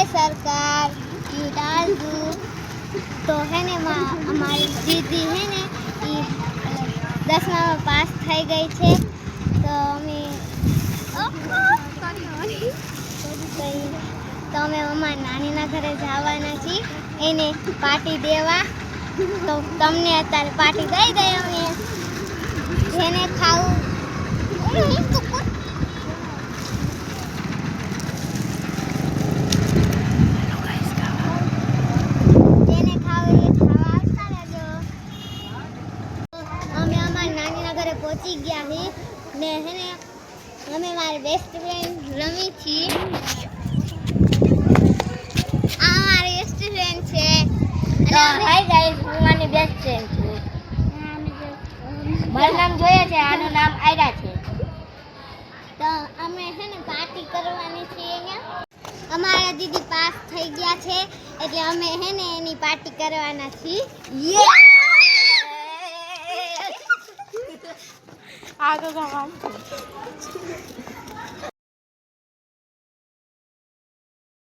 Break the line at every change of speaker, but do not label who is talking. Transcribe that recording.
सरकार ये डाल दूँ तो है ने हमारी दीदी है ने 10मा में पास થઈ ગઈ છે તો અમે અમારા નાનીના ઘરે જવાના છીએ એને પાર્ટી દેવા તો તમને અત્યારે પાર્ટી દઈ દઈએ અમે જેને ખાવું જેને ખાવું એ ખાવા આવતા રહેજો અમે અમારા નાનીના ઘરે પહોંચી ગયા છીએ ને હે ને અમે મારી બેસ્ટ ફ્રેન્ડ રમી છીએ આ મારી બેસ્ટ ફ્રેન્ડ છે
તો હાય ગાઈસ હું મારી બેસ્ટ ફ્રેન્ડ છું મારું નામ જોયા છે આનું નામ આયરા છે
તો અમે હે ને પાર્ટી કરવાની છે અહીંયા અમારા દીદી પાસ થઈ ગયા છે એટલે અમે હે ને એની પાર્ટી કરવાના છીએ
આગળ જવાનું